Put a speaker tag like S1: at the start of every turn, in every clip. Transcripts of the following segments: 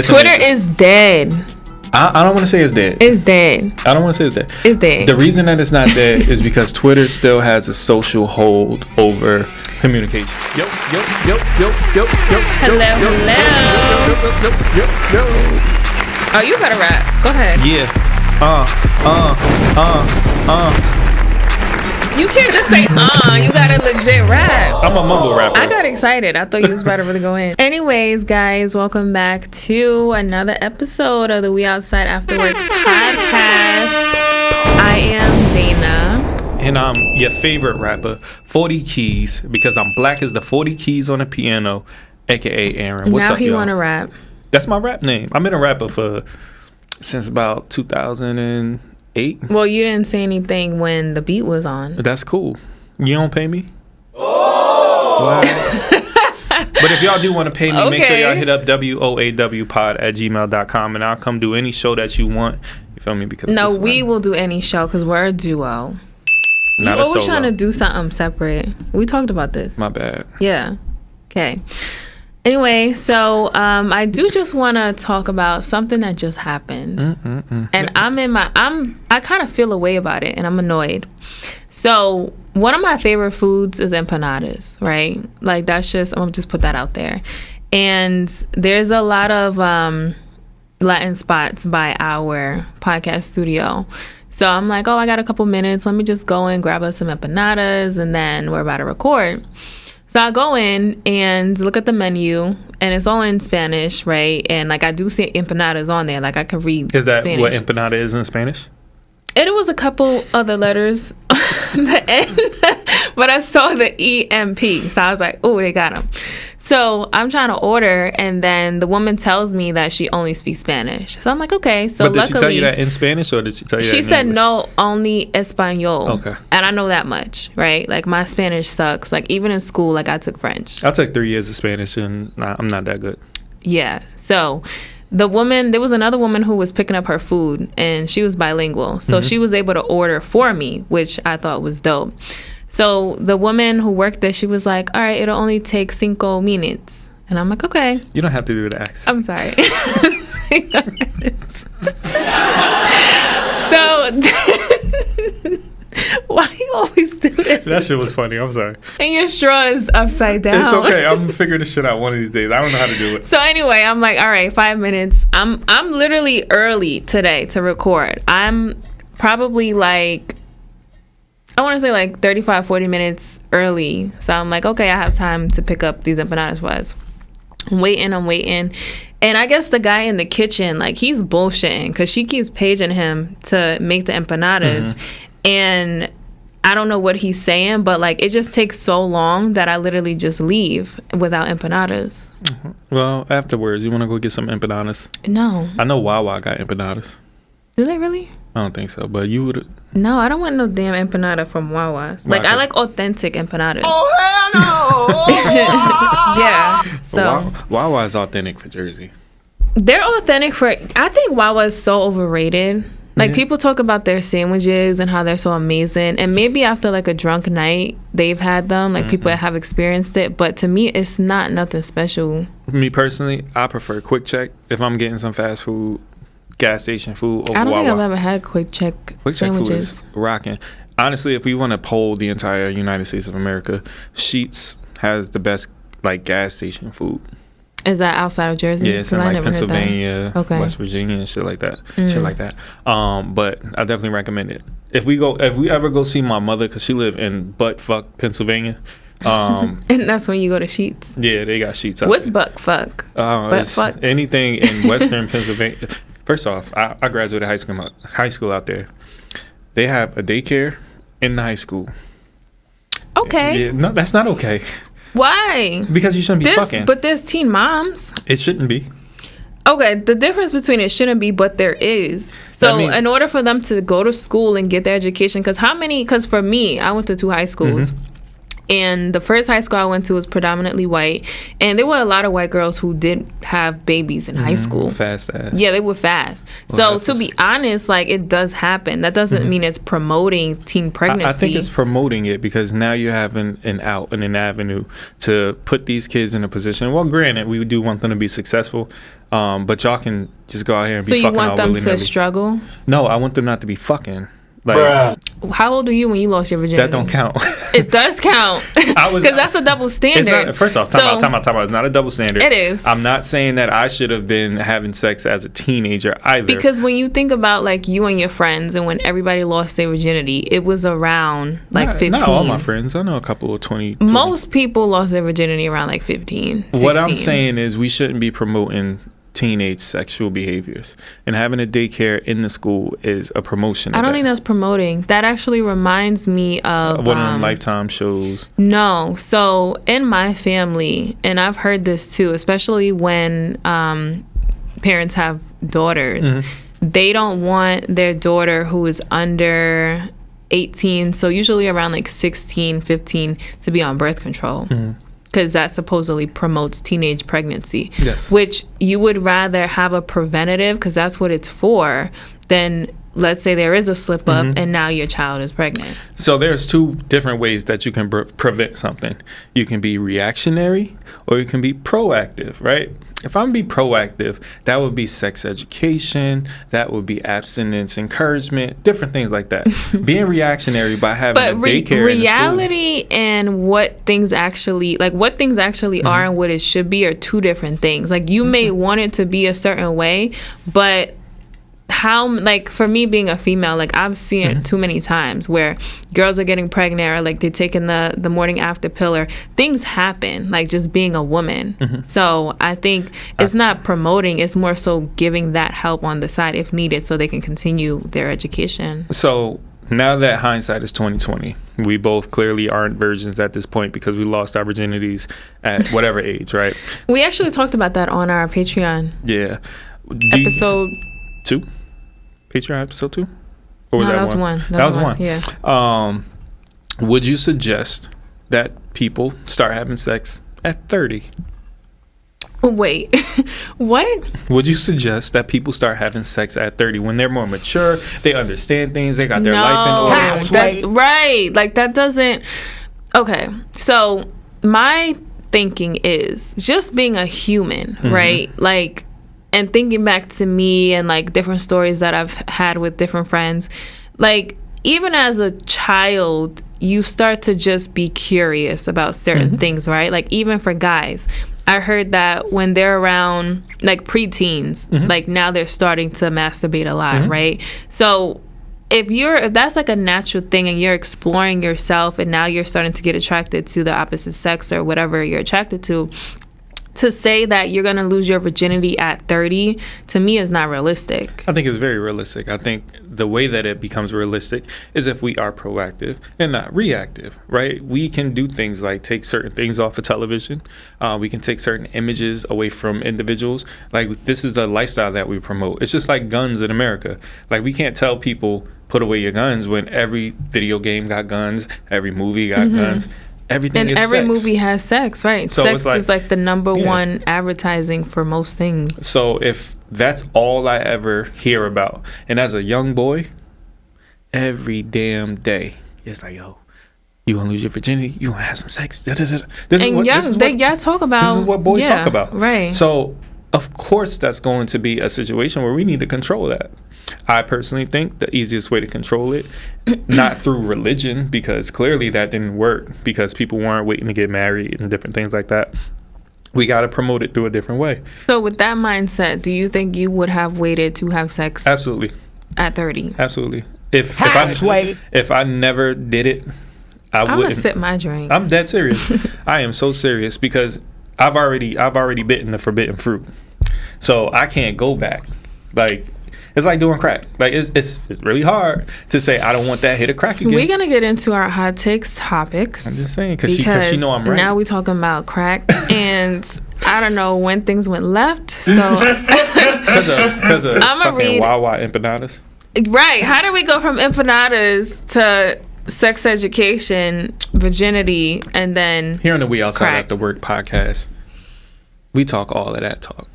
S1: Twitter is dead.
S2: I don't want to say it's dead.
S1: It's dead.
S2: I don't want to say it's dead.
S1: It's dead.
S2: The reason that it's not dead is because Twitter still has a social hold over communication. Yo.
S1: Hello. Oh, you better rap. Go ahead.
S2: Yeah.
S1: You can't just say you gotta legit rap.
S2: I'm a mumble rapper.
S1: I got excited. I thought you was about to really go in. Anyways, guys, welcome back to another episode of the We Outside AfterWork podcast. I am Dana.
S2: And I'm your favorite rapper, 40 Keys, because I'm black as the 40 keys on the piano, aka Aaron. What's
S1: now
S2: up,
S1: he
S2: y'all?
S1: wanna rap.
S2: That's my rap name. I've been a rapper since about 2008.
S1: Well, you didn't say anything when the beat was on.
S2: That's cool. You don't pay me? Oh! Wow. But if y'all do want to pay me, make sure y'all hit up woawpod@gmail.com and I'll come do any show that you want. You feel me? Because
S1: no, we will do any show because we're a duo.
S2: Not
S1: you
S2: a
S1: always
S2: solo.
S1: trying to do something separate. We talked about this.
S2: My bad.
S1: Yeah. Okay. Anyway, so I do just want to talk about something that just happened, and I kind of feel a way about it, and I'm annoyed. So one of my favorite foods is empanadas, right? Like I'm gonna just put that out there. And there's a lot of Latin spots by our podcast studio. So I'm like, I got a couple minutes. Let me just go and grab us some empanadas, and then we're about to record. So I go in and look at the menu, and it's all in Spanish, right? And like I do see empanadas on there, like I can read.
S2: Is that
S1: Spanish.
S2: what empanada is in Spanish?
S1: It was a couple other letters on the end, but I saw the EMP, so I was like, "Oh, they got them." So I'm trying to order, and then the woman tells me that she only speaks Spanish. So I'm like, okay. So
S2: but did
S1: luckily,
S2: she tell you that in Spanish, or did she tell you that in
S1: she said
S2: English?
S1: no, only Espanol.
S2: Okay.
S1: And I know that much, right? Like my Spanish sucks. Like even in school, like I took French.
S2: I took 3 years of Spanish, and I'm not that good.
S1: Yeah. So there was another woman who was picking up her food, and she was bilingual. So she was able to order for me, which I thought was dope. So the woman who worked there, she was like, all right, it'll only take 5 minutes. And I'm like, okay.
S2: You don't have to do the accent.
S1: I'm sorry. So why you always do this?
S2: That shit was funny. I'm sorry.
S1: And your straw is upside down.
S2: It's okay. I'm gonna figure this shit out one of these days. I don't know how to do it.
S1: So anyway, I'm like, all right, 5 minutes. I'm literally early today to record. I'm probably like, I want to say like 35, 40 minutes early. So I'm like, okay, I have time to pick up these empanadas for us. I'm waiting. And I guess the guy in the kitchen, like he's bullshitting because she keeps paging him to make the empanadas. And I don't know what he's saying, but like it just takes so long that I literally just leave without empanadas.
S2: Well, afterwards, you want to go get some empanadas?
S1: No.
S2: I know Wawa got empanadas.
S1: Do they really?
S2: I don't think so, but you would.
S1: No, I don't want no damn empanada from Wawa's. Like, I like authentic empanadas.
S2: Oh, hell no!
S1: Yeah. So
S2: Wawa is authentic for Jersey.
S1: they're authentic for. I think Wawa is so overrated. Like people talk about their sandwiches and how they're so amazing, and maybe after like a drunk night they've had them. Like people that have experienced it, but to me it's not nothing special.
S2: Me personally, I prefer Quick Check if I'm getting some fast food, gas station food over
S1: I don't
S2: Wawa.
S1: think I've ever had Quick Check sandwiches.
S2: Food is rocking. Honestly, if we want to poll the entire United States of America, Sheetz has the best like gas station food.
S1: Is that outside of Jersey?
S2: Yeah, it's in like Pennsylvania,
S1: Okay.
S2: West Virginia, and shit like that. But I definitely recommend it. If we ever go see my mother, because she live in buttfuck Pennsylvania.
S1: And that's when you go to Sheetz.
S2: Yeah, they got Sheetz out
S1: What's
S2: there.
S1: buttfuck?
S2: Buttfuck? Anything in Western Pennsylvania. First off, I graduated high school out there. They have a daycare in the high school.
S1: Okay.
S2: Yeah, no, that's not okay.
S1: Why?
S2: Because you shouldn't be fucking.
S1: But there's teen moms.
S2: It shouldn't be.
S1: Okay, the difference between it shouldn't be, but there is. So in order for them to go to school and get their education, because for me, I went to 2 high schools. And the first high school I went to was predominantly white. And there were a lot of white girls who did have babies in high school.
S2: Fast ass.
S1: Yeah, they were fast. Well, so to be honest, like, it does happen. That doesn't mean it's promoting teen pregnancy.
S2: I think it's promoting it because now you have an out and an avenue to put these kids in a position. Well, granted, we do want them to be successful. But y'all can just go out here and be fucking all willy-nilly.
S1: So you want them to struggle?
S2: No, I want them not to be fucking. Like,
S1: how old were you when you lost your virginity?
S2: That don't count.
S1: It does count. Because that's a double standard.
S2: It's not, first off, time out. It's not a double standard.
S1: It is.
S2: I'm not saying that I should have been having sex as a teenager either.
S1: Because when you think about, like, you and your friends and when everybody lost their virginity, it was around, like, 15.
S2: Not all my friends. I know a couple of 20.
S1: Most people lost their virginity around, like, 15, 16.
S2: What I'm saying is we shouldn't be promoting teenage sexual behaviors, and having a daycare in the school is a promotion.
S1: I don't think that's promoting. That actually reminds me of
S2: one of them Lifetime shows.
S1: No, so in my family, and I've heard this too, especially when parents have daughters, they don't want their daughter who is under 18, so usually around like 16, 15, to be on birth control. Because that supposedly promotes teenage pregnancy.
S2: Yes.
S1: Which you would rather have a preventative, because that's what it's for, than, let's say there is a slip up and now your child is pregnant.
S2: So there's two different ways that you can prevent something. You can be reactionary or you can be proactive, right? If I'm be proactive, that would be sex education, that would be abstinence encouragement, different things like that. Being reactionary by having a daycare
S1: reality and what things actually, like, what things actually are and what it should be are two different things. Like, you may want it to be a certain way, but how, like, for me being a female, like, I've seen it too many times where girls are getting pregnant or, like, they're taking the morning after pill, or things happen, like, just being a woman. So I think it's not promoting, it's more so giving that help on the side if needed so they can continue their education.
S2: So now that hindsight is 2020, we both clearly aren't virgins at this point because we lost our virginities at whatever age, right?
S1: We actually talked about that on our Patreon.
S2: Yeah.
S1: Episode
S2: 2? Patreon episode 2? Or was
S1: no,
S2: that
S1: was one.
S2: That was one.
S1: Yeah.
S2: Would you suggest that people start having sex at 30?
S1: Wait, what?
S2: Would you suggest that people start having sex at 30 when they're more mature, they understand things, they got their life in order?
S1: Right. Like, that doesn't... Okay, so my thinking is just being a human, right? Like, and thinking back to me and, like, different stories that I've had with different friends, like, even as a child, you start to just be curious about certain things, right? Like, even for guys, I heard that when they're around, like, preteens, like, now they're starting to masturbate a lot, right? So if that's like a natural thing and you're exploring yourself and now you're starting to get attracted to the opposite sex or whatever you're attracted to say that you're going to lose your virginity at 30, to me, is not realistic.
S2: I think it's very realistic. I think the way that it becomes realistic is if we are proactive and not reactive, right? We can do things like take certain things off of television. We can take certain images away from individuals. Like, this is the lifestyle that we promote. It's just like guns in America. Like, we can't tell people, put away your guns, when every video game got guns, every movie got guns. Everything
S1: and
S2: is
S1: every
S2: sex.
S1: movie has sex, right?
S2: So
S1: sex is like the number one advertising for most things.
S2: So if that's all I ever hear about, and as a young boy, every damn day, it's like, yo, you gonna lose your virginity, you gonna have some sex. Y'all
S1: talk about.
S2: This is what boys talk about,
S1: right?
S2: So of course that's going to be a situation where we need to control that. I personally think the easiest way to control it, not through religion, because clearly that didn't work because people weren't waiting to get married and different things like that. We got to promote it through a different way.
S1: So with that mindset, do you think you would have waited to have sex?
S2: Absolutely.
S1: At 30?
S2: Absolutely. If I never did it, I wouldn't.
S1: I'm going to sip my drink.
S2: I'm dead serious. I am so serious because I've already bitten the forbidden fruit. So I can't go back. Like, it's like doing crack. Like, it's really hard to say I don't want that hit of crack again.
S1: We're gonna get into our hot takes topics.
S2: I'm just saying because she know I'm right.
S1: Now we're talking about crack, and I don't know when things went left. So
S2: because of
S1: I'm gonna read
S2: Wawa empanadas.
S1: Right? How did we go from empanadas to sex education, virginity, and then
S2: here on the We Outside
S1: crack.
S2: After Work podcast, we talk all of that talk.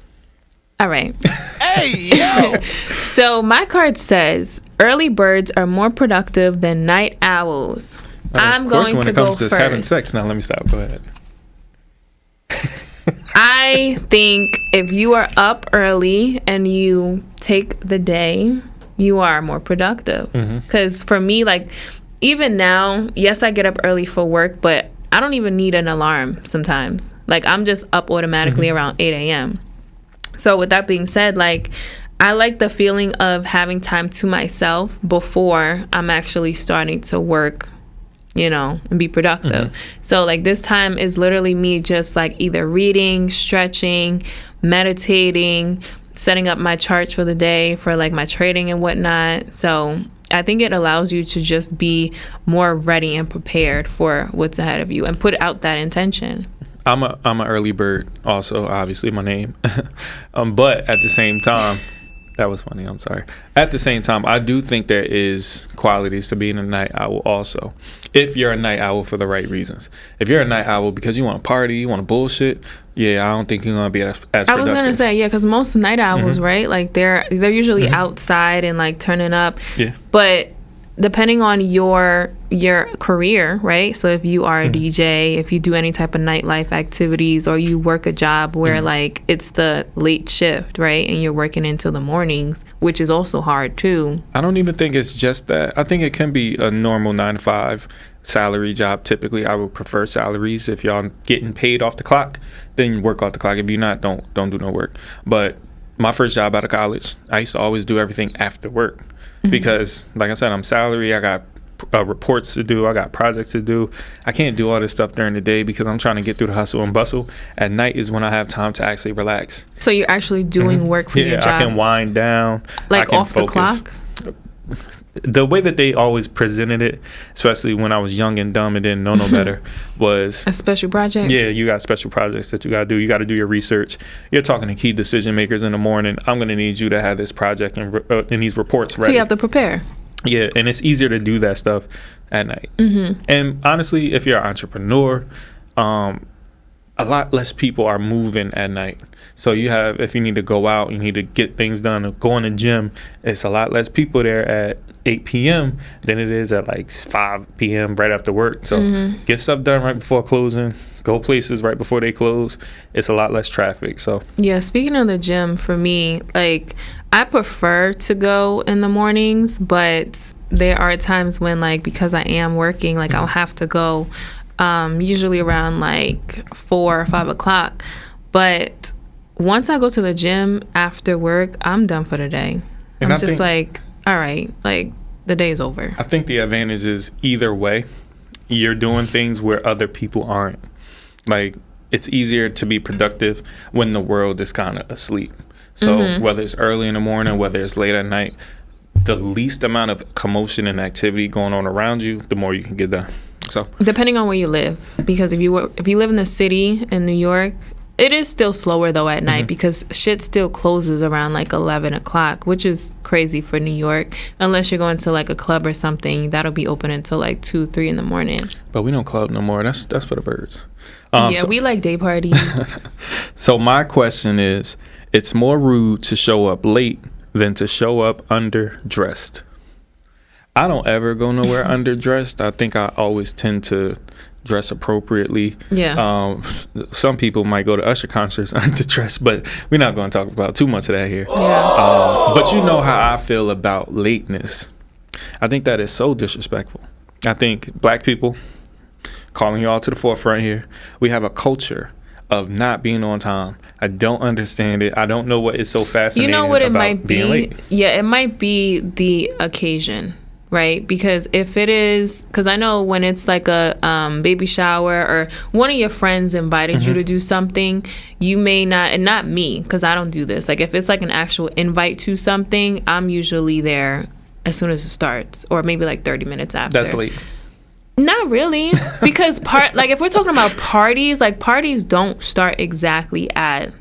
S1: All right.
S3: Hey, yo!
S1: So my card says early birds are more productive than night owls. I'm going
S2: when
S1: to
S2: it
S1: go
S2: comes to
S1: first.
S2: having sex, now let me stop. Go ahead.
S1: I think if you are up early and you take the day, you are more productive. Because for me, like, even now, yes, I get up early for work, but I don't even need an alarm sometimes. Like, I'm just up automatically around 8 a.m. So with that being said, like, I like the feeling of having time to myself before I'm actually starting to work, you know, and be productive. So like this time is literally me just like either reading, stretching, meditating, setting up my charts for the day for like my trading and whatnot. So I think it allows you to just be more ready and prepared for what's ahead of you and put out that intention.
S2: I'm an early bird also, obviously my name. But at the same time, that was funny, I'm sorry. At the same time, I do think there is qualities to being a night owl also. If you're a night owl for the right reasons. If you're a night owl because you want to party, you want to bullshit, yeah, I don't think you're going to be as productive.
S1: I was going to say, yeah, because most night owls, right? Like they're usually outside and like turning up.
S2: Yeah.
S1: But depending on your career, right? So if you are a DJ, if you do any type of nightlife activities, or you work a job where like it's the late shift, right? And you're working into the mornings, which is also hard too.
S2: I don't even think it's just that. I think it can be a normal 9-to-5 salary job. Typically, I would prefer salaries. If y'all getting paid off the clock, then work off the clock. If you're not, don't do no work. But my first job out of college, I used to always do everything after work. Because, like I said, I'm salary. I got reports to do. I got projects to do. I can't do all this stuff during the day because I'm trying to get through the hustle and bustle. At night is when I have time to actually relax.
S1: So you're actually doing work for your job?
S2: Yeah, I can wind down.
S1: Like
S2: I can
S1: off the clock?
S2: The way that they always presented it, especially when I was young and dumb and didn't know no better, was
S1: a special project.
S2: Yeah, you got special projects that you got to do. You got to do your research. You're talking to key decision makers in the morning. I'm going to need you to have this project and these reports ready.
S1: So you have to prepare.
S2: Yeah, and it's easier to do that stuff at night. And honestly, if you're an entrepreneur, a lot less people are moving at night. So you have, if you need to go out, you need to get things done, or go in the gym, it's a lot less people there at 8 p.m. than it is at like 5 p.m. right after work. So get stuff done right before closing. Go places right before they close. It's a lot less traffic. So
S1: yeah, speaking of the gym, for me, like I prefer to go in the mornings, but there are times when like because I am working, like I'll have to go usually around like 4 or 5 o'clock. But once I go to the gym after work, I'm done for the day. I'm just like, all right, like the day's over.
S2: I think the advantage is either way, you're doing things where other people aren't. Like it's easier to be productive when the world is kind of asleep. So whether it's early in the morning, whether it's late at night, the least amount of commotion and activity going on around you, the more you can get done. So
S1: depending on where you live, because if you live in the city in New York, it is still slower though at night because shit still closes around like 11 o'clock, which is crazy for New York. Unless you're going to like a club or something, that'll be open until like 2, 3 in the morning.
S2: But we don't club no more. That's for the birds.
S1: We like day parties.
S2: So my question is, it's more rude to show up late than to show up underdressed. I don't ever go nowhere underdressed. I think I always tend to dress appropriately.
S1: Yeah.
S2: Some people might go to Usher concerts underdressed, but we're not going to talk about too much of that here.
S1: Yeah.
S2: But you know how I feel about lateness. I think that is so disrespectful. I think black people, calling y'all to the forefront here, we have a culture of not being on time. I don't understand it. I don't know what is so fascinating.
S1: You know what it might
S2: being
S1: be?
S2: late.
S1: Yeah, it might be the occasion, right? Because if it is, because I know when it's like a baby shower or one of your friends invited you to do something, you may not, and not me, because I don't do this. Like if it's like an actual invite to something, I'm usually there as soon as it starts, or maybe like 30 minutes after.
S2: That's late.
S1: Not really, because if we're talking about parties, like parties don't start exactly at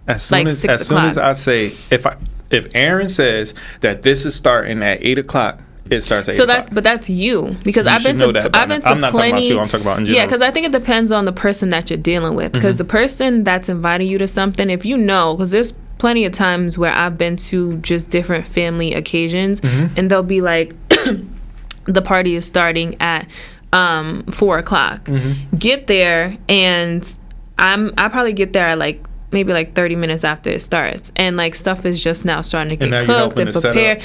S2: as soon as I say, if Aaron says that this is starting at 8 o'clock, it starts at 8
S1: So
S2: o'clock.
S1: that's you, because
S2: You
S1: I've been
S2: should know
S1: to
S2: that by
S1: I've been
S2: now.
S1: to
S2: I'm not
S1: plenty.
S2: talking about you. I'm talking about in general.
S1: Yeah, because I think it depends on the person that you're dealing with. Because the person that's inviting you to something, if you know, because there's plenty of times where I've been to just different family occasions, and they'll be like, the party is starting at 4 o'clock. Get there, and I probably get there at like maybe like 30 minutes after it starts, and like stuff is just now starting to get cooked and prepared.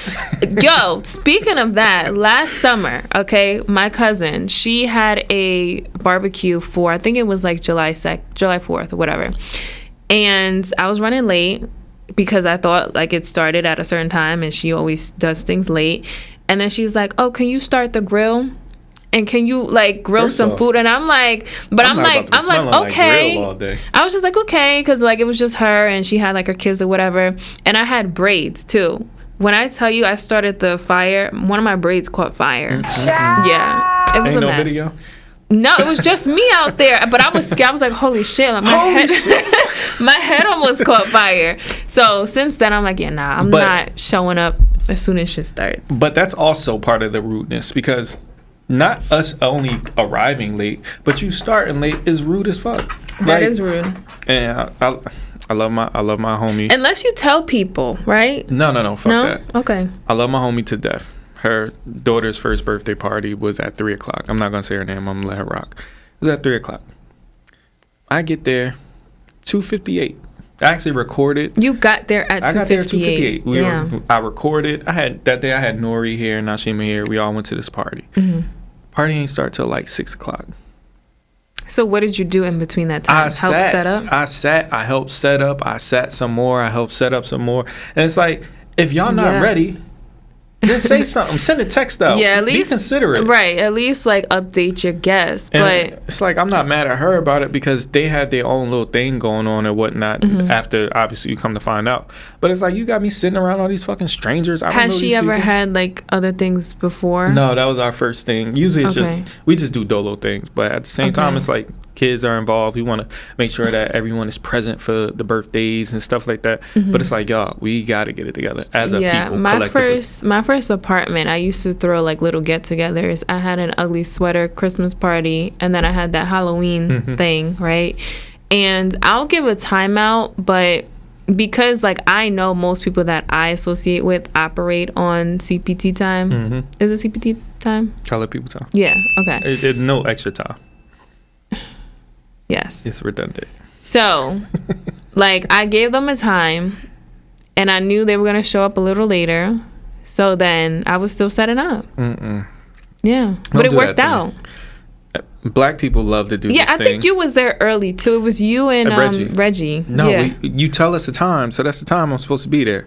S1: Yo, speaking of that, last summer, okay, my cousin, she had a barbecue for, I think it was like July 4th or whatever, and I was running late because I thought like it started at a certain time, and she always does things late. And then she's like, oh, can you start the grill? And can you like grill some food? And I'm like, but I'm like, okay.
S2: All day.
S1: I was just like, okay, because like it was just her, and she had like her kids or whatever. And I had braids too. When I tell you I started the fire, one of my braids caught fire. Yeah, it was a mess. No video? No, it was just me out there. But I was scared. I was like, holy shit. Like, my head almost caught fire. So since then, I'm like, yeah, nah, I'm not showing up as soon as shit starts.
S2: But that's also part of the rudeness, because not us only arriving late, but you starting late is rude as fuck.
S1: That is rude.
S2: And I love my homie.
S1: Unless you tell people, right?
S2: No, fuck that.
S1: Okay.
S2: I love my homie to death. Her daughter's first birthday party was at 3 o'clock. I'm not gonna say her name. I'm gonna let her rock. It was at 3 o'clock. I get there 2:58. I actually recorded.
S1: You got there at 2:58. I got there at 2:58.
S2: I recorded. I had Nori here, Nashima here. We all went to this party. Party ain't start till like 6 o'clock.
S1: So what did you do in between that time? Help set up?
S2: I helped set up. I sat some more. I helped set up some more. And it's like, if y'all not ready, then say something. Send a text out. Yeah, at least be considerate.
S1: Right. At least like update your guests.
S2: And it's like, I'm not mad at her about it, because they had their own little thing going on and whatnot after obviously you come to find out. But it's like, you got me sitting around all these fucking strangers.
S1: Has she ever had like other things before?
S2: No, that was our first thing. Usually it's we just do dolo things. But at the same time, it's like kids are involved. We want to make sure that everyone is present for the birthdays and stuff like that. But it's like, y'all, we got to get it together as a people collectively.
S1: My first apartment, I used to throw like little get-togethers. I had an ugly sweater Christmas party, and then I had that Halloween thing, right? And I'll give a timeout, but because like I know most people that I associate with operate on CPT time. Is it CPT time?
S2: Color people time.
S1: Yeah. Okay.
S2: It no extra time.
S1: Yes.
S2: It's redundant.
S1: So, like, I gave them a time, and I knew they were going to show up a little later. So then I was still setting up. Yeah. But it worked out.
S2: Black people love to do this thing.
S1: Yeah, I think you was there early, too. It was you and Reggie.
S2: No,
S1: yeah.
S2: You tell us the time, so that's the time I'm supposed to be there.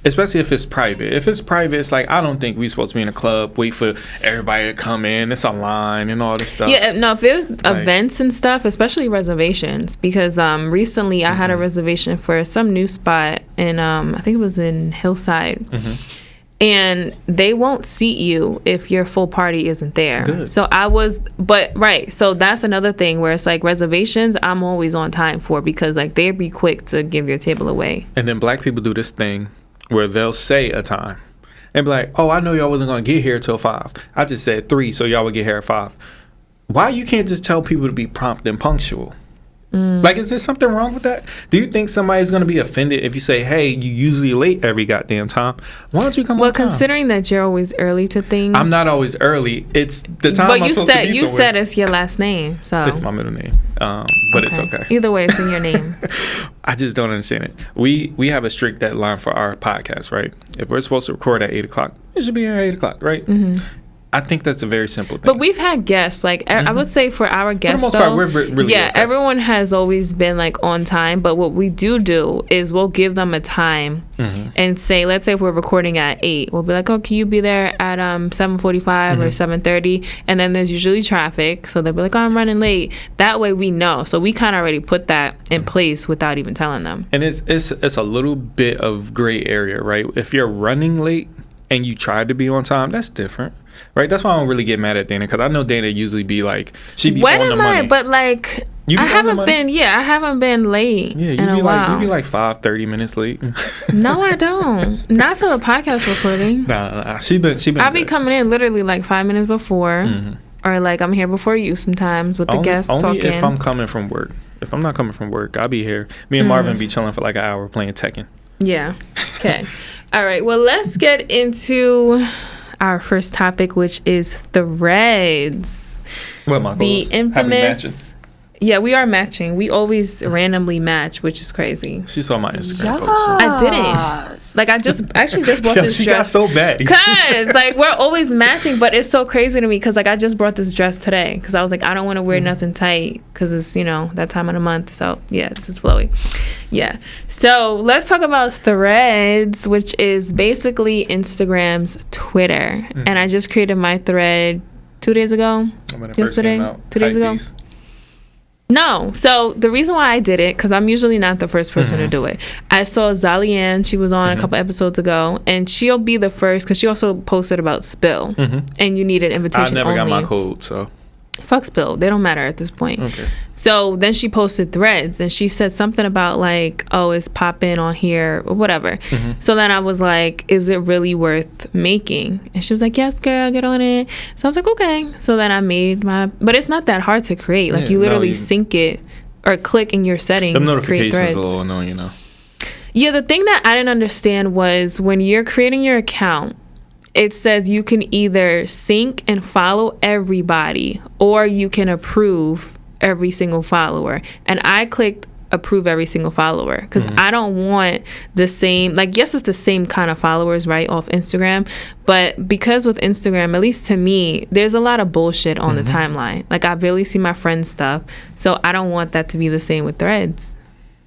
S2: Especially if it's private. If it's private, it's like, I don't think we're supposed to be in a club, wait for everybody to come in. It's online and all this stuff.
S1: Yeah, no, if there's events and stuff, especially reservations, because recently I had a reservation for some new spot in, I think it was in Hillside. And they won't seat you if your full party isn't there. Good. So so that's another thing where it's like reservations, I'm always on time for, because like they'd be quick to give your table away.
S2: And then black people do this thing where they'll say a time and be like, oh, I know y'all wasn't going to get here till 5. I just said 3, so y'all would get here at 5. Why you can't just tell people to be prompt and punctual? Like, is there something wrong with that? Do you think somebody's going to be offended if you say, hey, you usually late every goddamn time? Why don't you come on time?
S1: Well, considering that you're always early to things.
S2: I'm not always early. It's the time I'm supposed to be
S1: you said it's your last name. So
S2: it's my middle name. But it's okay.
S1: Either way, it's in your name.
S2: I just don't understand it. We have a strict deadline for our podcast, right? If we're supposed to record at 8 o'clock, it should be here at 8 o'clock, right? I think that's a very simple thing.
S1: But we've had guests, like I would say for our guests, for the most part, we're really okay. Everyone has always been like on time. But what we do is we'll give them a time and say, let's say if we're recording at 8, we'll be like, oh, can you be there at 7:45 or 7:30? And then there's usually traffic, so they'll be like, oh, I'm running late. That way we know. So we kind of already put that in place without even telling them.
S2: And it's a little bit of gray area, right? If you're running late and you try to be on time, that's different. right? That's why I don't really get mad at Dana, because I know Dana usually be like, she be
S1: when
S2: on the
S1: am I?
S2: money.
S1: But like,
S2: You be
S1: I
S2: on the
S1: haven't
S2: money?
S1: been. Yeah, I haven't been late
S2: Yeah,
S1: in a while.
S2: you be like 5-30 minutes late.
S1: No, I don't. Not till the podcast recording.
S2: Nah. She been.
S1: I'll be
S2: good.
S1: coming in literally like 5 minutes before, or like I'm here before you sometimes with the guests
S2: only
S1: talking.
S2: if I'm coming from work. If I'm not coming from work, I'll be here. Me and Marvin be chilling for like an hour playing Tekken.
S1: Yeah. Okay. All right. Well, let's get into our first topic, which is Threads.
S2: What am I
S1: The
S2: Have we
S1: infamous.
S2: matching?
S1: Yeah, we are matching. We always randomly match, which is crazy.
S2: She saw my Instagram post. So.
S1: I didn't. Like, I just bought this
S2: She
S1: dress.
S2: got so bad.
S1: Cause like we're always matching, but it's so crazy to me because like I just brought this dress today because I was like I don't want to wear nothing tight because it's that time of the month. So yeah, this is flowy. Yeah. So let's talk about Threads, which is basically Instagram's Twitter, and I just created my thread 2 days ago. Yesterday, 2 days ago. No. So the reason why I did it, because I'm usually not the first person to do it. I saw Zalianne. She was on a couple episodes ago, and she'll be the first because she also posted about Spill, and you need an invitation.
S2: I never got
S1: only.
S2: my code, so.
S1: Fuck Spill. They don't matter at this point.
S2: Okay.
S1: So then she posted Threads, and she said something about like, oh, it's popping on here or whatever. So then I was like, is it really worth making? And she was like, yes, girl, get on it. So I was like, okay. So then I made but it's not that hard to create. Like you literally sync it or click in your settings.
S2: The notifications
S1: create threads.
S2: a little annoying,
S1: Yeah, the thing that I didn't understand was when you're creating your account, it says you can either sync and follow everybody or you can approve every single follower. And I clicked approve every single follower because I don't want the same, like, yes, it's the same kind of followers, right, off Instagram. But because with Instagram, at least to me, there's a lot of bullshit on the timeline. Like, I barely see my friends' stuff. So I don't want that to be the same with Threads.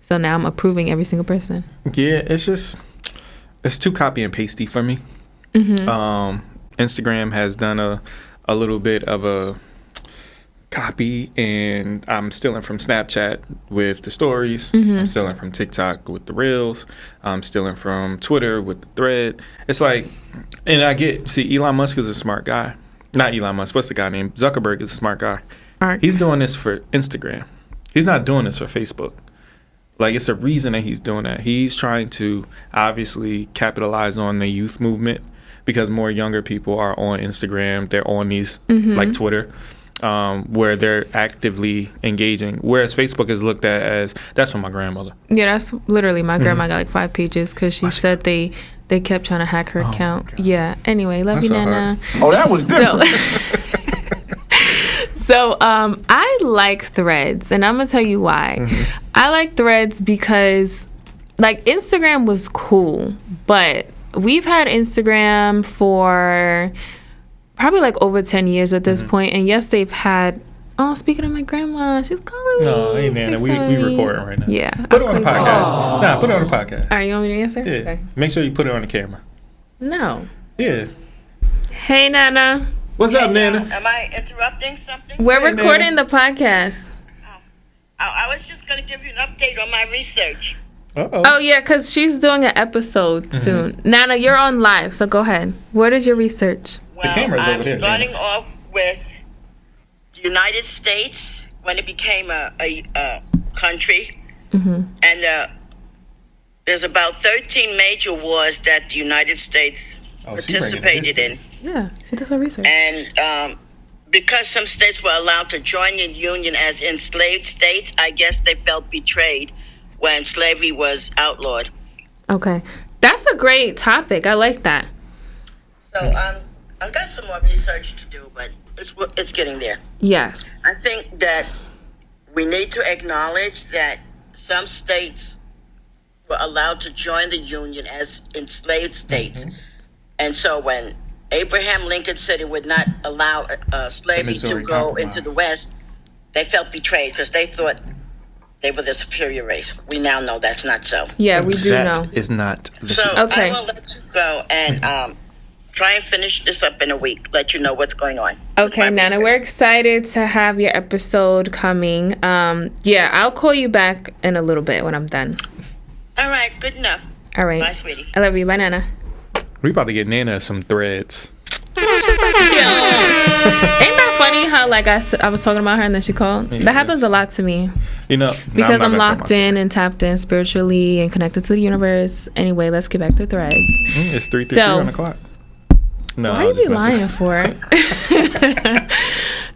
S1: So now I'm approving every single person.
S2: Yeah, it's too copy and pasty for me. Instagram has done a little bit of a copy, and I'm stealing from Snapchat with the stories. I'm stealing from TikTok with the reels. I'm stealing from Twitter with the thread. It's like, and Elon Musk is a smart guy. Not Elon Musk. What's the guy named? Zuckerberg is a smart guy. He's doing this for Instagram. He's not doing this for Facebook. Like, it's a reason that he's doing that. He's trying to obviously capitalize on the youth movement because more younger people are on Instagram. They're on these, like Twitter, where they're actively engaging. Whereas Facebook is looked at as, that's for my grandmother.
S1: Yeah, that's literally my grandma got like 5 pages because she said they kept trying to hack her account. Yeah. Anyway, love you, Nana.
S3: Oh, that was different.
S1: So I like Threads, and I'm going to tell you why. I like Threads because, like, Instagram was cool, but we've had Instagram for probably, like, over 10 years at this point, and yes, they've had... Oh, speaking of my grandma, she's calling me.
S2: No, hey, Nana, we recording right now.
S1: Yeah.
S2: Put it on the podcast. Nah, put it on the podcast.
S1: All right, you want me to answer?
S2: Yeah.
S1: Okay.
S2: Make sure you put it on the camera.
S1: No.
S2: Yeah.
S1: Hey, Nana.
S2: What's up, Nana?
S4: Am I interrupting something?
S1: We're
S2: Hey,
S1: recording
S2: Nana.
S1: the podcast.
S4: I was just going to give you an update on my research.
S2: Uh-oh.
S1: Oh, yeah, because she's doing an episode soon. Nana, you're on live, so go ahead. What is your research?
S4: Well,
S2: camera's over
S4: I'm
S2: there,
S4: starting
S2: Nana.
S4: off with the United States when it became a country. And there's about 13 major wars that the United States participated in.
S1: Yeah, she does her research.
S4: And because some states were allowed to join the Union as enslaved states, I guess they felt betrayed when slavery was outlawed.
S1: Okay. That's a great topic. I like that.
S4: So I've got some more research to do, but it's getting there.
S1: Yes.
S4: I think that we need to acknowledge that some states were allowed to join the Union as enslaved states. And so when Abraham Lincoln said he would not allow slavery to go into the West, they felt betrayed because they thought they were the superior race. We now know that's not so.
S1: Yeah, we do know.
S2: That is not the
S4: So
S2: truth.
S1: Okay.
S4: I will let you go and try and finish this up in a week, let you know what's going on.
S1: Okay, Nana, we're excited to have your episode coming. Yeah, I'll call you back in a little bit when I'm done.
S4: All right, good enough.
S1: All right.
S4: Bye, sweetie.
S1: I love you. Bye, Nana.
S2: We about to get Nana some threads.
S1: she's so cute. Ain't that funny how like I was talking about her and then she called? That happens a lot to me.
S2: You know,
S1: because I'm locked in and tapped in spiritually and connected to the universe. Anyway, let's get back to Threads.
S2: It's 3:33 on the clock. No,
S1: why are you be lying for?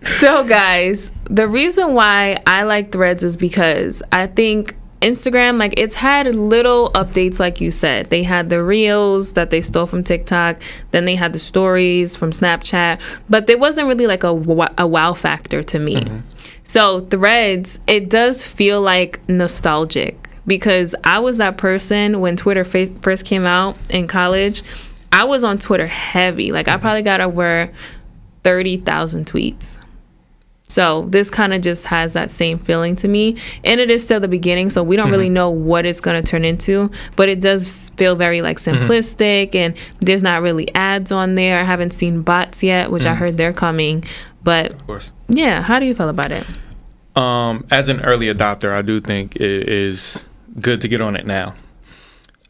S1: So guys, the reason why I like Threads is because I think Instagram, like, it's had little updates, like you said. They had the reels that they stole from TikTok, then they had the stories from Snapchat, but there wasn't really like a wow factor to me. So Threads, it does feel like nostalgic, because I was that person when Twitter first came out in college. I was on Twitter heavy. Like, I probably got over 30,000 tweets. So this kind of just has that same feeling to me. And it is still the beginning, so we don't really know what it's going to turn into. But it does feel very, like, simplistic, and there's not really ads on there. I haven't seen bots yet, which I heard they're coming. But,
S2: of course.
S1: Yeah, how do you feel about it?
S2: As an early adopter, I do think it is good to get on it now.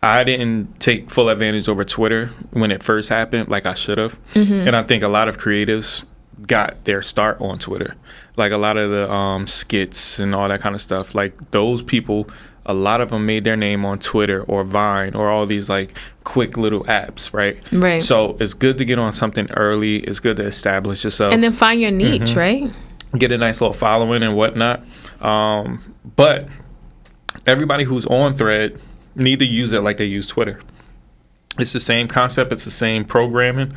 S2: I didn't take full advantage over Twitter when it first happened like I should have. And I think a lot of creatives got their start on Twitter. Like, a lot of the skits and all that kind of stuff. Like, those people, a lot of them made their name on Twitter or Vine or all these, like, quick little apps, right?
S1: Right.
S2: So it's good to get on something early. It's good to establish yourself.
S1: And then find your niche, right?
S2: Get a nice little following and whatnot. But everybody who's on Thread need to use it like they use Twitter. It's the same concept. It's the same programming.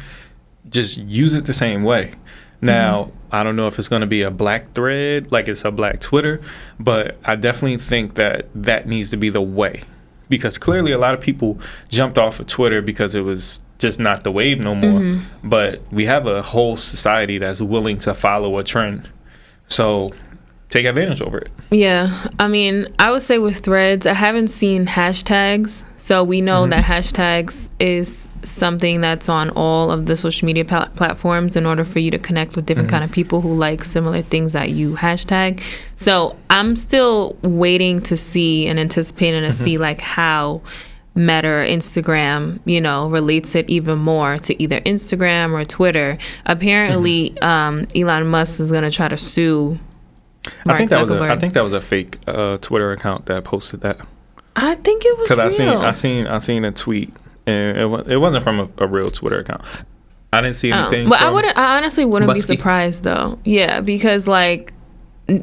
S2: Just use it the same way. Now, I don't know if it's going to be a black thread, like it's a black Twitter, but I definitely think that that needs to be the way, because clearly a lot of people jumped off of Twitter because it was just not the wave no more. But we have a whole society that's willing to follow a trend. So take advantage over it.
S1: Yeah, I mean, I would say with Threads, I haven't seen hashtags. So we know that hashtags is something that's on all of the social media platforms in order for you to connect with different kind of people who like similar things that you hashtag. So I'm still waiting to see and anticipating to see like how Meta or Instagram, you know, relates it even more to either Instagram or Twitter. Apparently, Elon Musk is going to try to sue Mark Zuckerberg.
S2: I think that was a fake Twitter account that posted that.
S1: I think it was real.
S2: Because I seen a tweet, and it wasn't from a real Twitter account. I didn't see anything.
S1: But I honestly wouldn't be surprised though. Yeah, because like